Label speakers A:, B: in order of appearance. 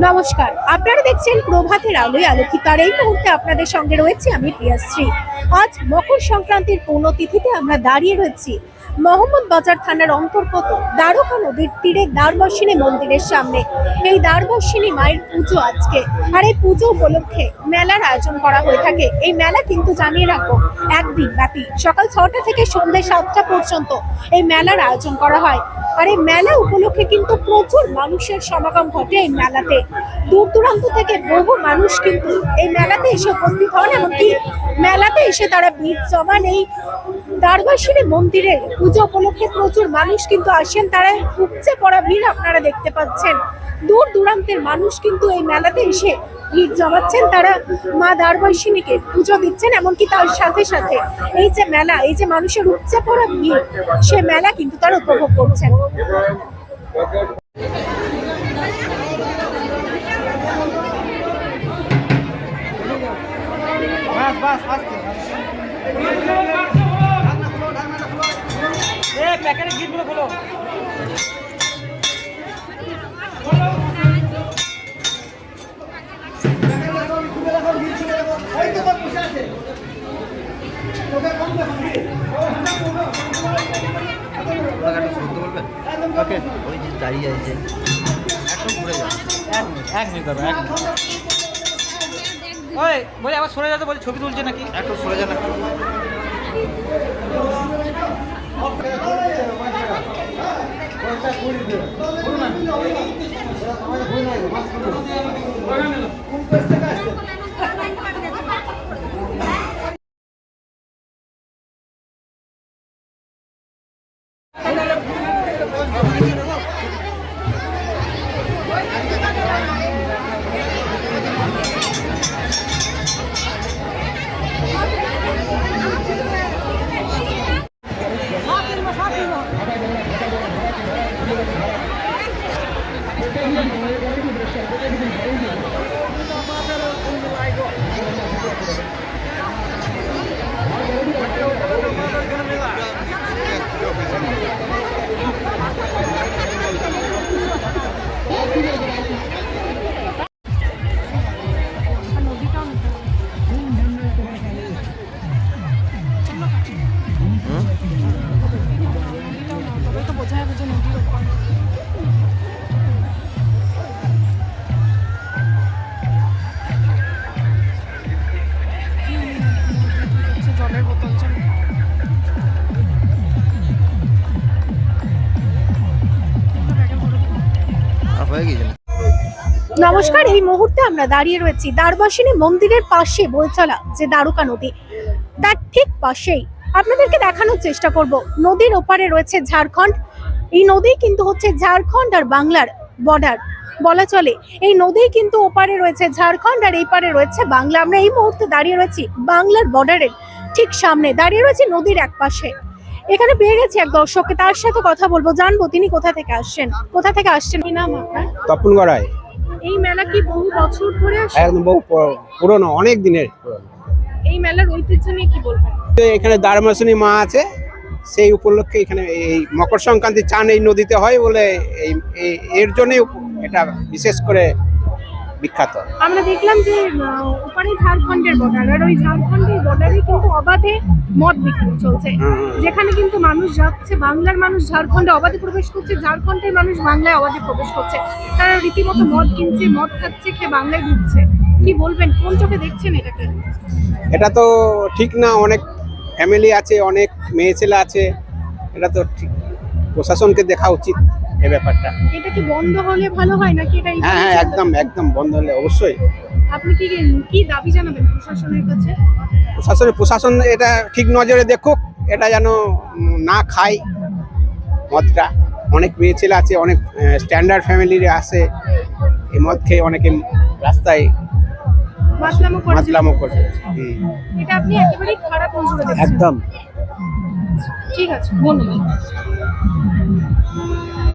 A: নমস্কার, আপনারা দেখছেন প্রভাতের আলোয় আলোকিত। আর এই মুহূর্তে আপনাদের সঙ্গে রয়েছে আমি প্রিয়াশ্রী। আজ মকর সংক্রান্তির পুণ্যতিথিতে আমরা দাঁড়িয়ে রয়েছি মোহাম্মদবাজার থানার অন্তর্গত দ্বারকা নদীর তীরে দ্বারবর্ষিণী মন্দিরের সামনে। এই দ্বারবর্ষিণী মায়ের পুজো আজকে, আর এই পুজো উপলক্ষে মেলার আয়োজন করা হয়ে থাকে। এই মেলা কিন্তু জানিয়ে রাখবো একদিন ব্যাপী, সকাল 6টা থেকে সন্ধ্যে 7টা পর্যন্ত এই মেলার আয়োজন করা হয়। আর এই মেলা উপলক্ষে কিন্তু প্রচুর মানুষের সমাগম ঘটে। এই মেলাতে দূর দূরান্ত থেকে বহু মানুষ কিন্তু এই মেলাতে এসে উপস্থিত হন, এমনকি মেলাতে এসে তারা ভিড় জমান। এই দ্বারবর্ষিণী মন্দিরের পুজো উপলক্ষে প্রচুর মানুষ কিন্তু আসেন, তারা উপচে পড়া ভিড় আপনারা দেখতে পাচ্ছেন। দূর দূরান্তের মানুষ কিন্তু এই মেলাতে এসে ভিড় জমাচ্ছেন, তারা মা দ্বারবর্ষিণীকে পুজো দিচ্ছেন। এমনকি তার সাথে সাথে এই যে মেলা, এই যে মানুষের উপচে পড়া ভিড়, সে মেলা কিন্তু তারা উপভোগ করছেন।
B: দাঁড়িয়ে আছে একদম ঘুরে যাও। এক মিনিট দাদা, এক মিনিট। ওই বলে আবার সরে যেতে বলে, ছবি তুলছে নাকি? একটু সরে যান একটু।
A: নমস্কার, এই মুহূর্তে আমরা দাঁড়িয়ে রয়েছি দ্বারবর্ষিণী মন্দিরের পাশে বয়ে চলা যে দ্বারকা নদী, তার ঠিক পাশেই আপনাদেরকে দেখানোর চেষ্টা করব। নদীর ওপারে রয়েছে ঝাড়খণ্ড। এই নদী কিন্তু হচ্ছে ঝাড়খণ্ড আর বাংলার বর্ডার বলা চলে। এই নদী কিন্তু ওপারে রয়েছে ঝাড়খণ্ড আর এই পারে রয়েছে বাংলা। আমরা এই মুহূর্তে দাঁড়িয়ে রয়েছি বাংলার বর্ডারের ঠিক সামনে, দাঁড়িয়ে রয়েছি নদীর এক পাশে। এখানে পেয়ে গেছি এক দর্শককে, তার সাথে কথা বলবো, জানবো তিনি কোথা থেকে আসছেন। কোথা থেকে আসছেন, কি নাম আপনার?
C: তপন গড়াই।
A: এই মেলা কি বহু বছর ধরে আসে?
C: একদম বহু পুরনো, অনেক দিনের পুরনো।
A: এই মেলার ঐতিহ্য নিয়ে কি বলবেন?
C: এখানে দ্বারবর্ষিণী মা আছে, সেই উপলক্ষে এখানে এই মকর সংক্রান্তি চান এই নদীতে হয় বলে এর জন্যই এটা বিশেষ করে বিখ্যাত।
A: আমরা দেখলাম যে ওপারে ঝাড়খণ্ডের বর্ডার, আর ওই ঝাড়খণ্ডের বর্ডারে কিন্তু অবাধে মদ বিক্রি চলছে। যেখানে কিন্তু মানুষ যাচ্ছে, বাংলার মানুষ ঝাড়খণ্ডে অবাধে প্রবেশ করছে, ঝাড়খণ্ডের মানুষ বাংলায় অবাধে প্রবেশ করছে। তারা রীতিমতো মদ কিনছে, মদ খাচ্ছে, খেয়ে বাংলায় ঢুকছে। কি বলবেন, কোন চোখে দেখছেন এটাকে?
C: এটা তো ঠিক না, অনেক ফ্যামিলি আছে, অনেক মেয়ে ছেলে আছে, এটা তো ঠিক, প্রশাসনকে দেখা উচিত এই ব্যাপারটা।
A: এটা কি বন্ধ হলে ভালো হয় নাকি এটা?
C: হ্যাঁ, একদম একদম বন্ধ হলে অবশ্যই।
A: আপনি কি দাবি জানাবেন প্রশাসনের কাছে?
C: প্রশাসন এটা ঠিক নজরে দেখুক, এটা যেন না খায় মদটা। অনেক মেয়ে ছেলে আছে, অনেক স্ট্যান্ডার্ড ফ্যামিলির আছে, এই মদ খেয়ে অনেকে রাস্তায় মাতলামো করছে।
A: এটা আপনি একেবারেই খারাপ নজরে দেখছেন।
C: একদম
A: ঠিক আছে, ধন্যবাদ।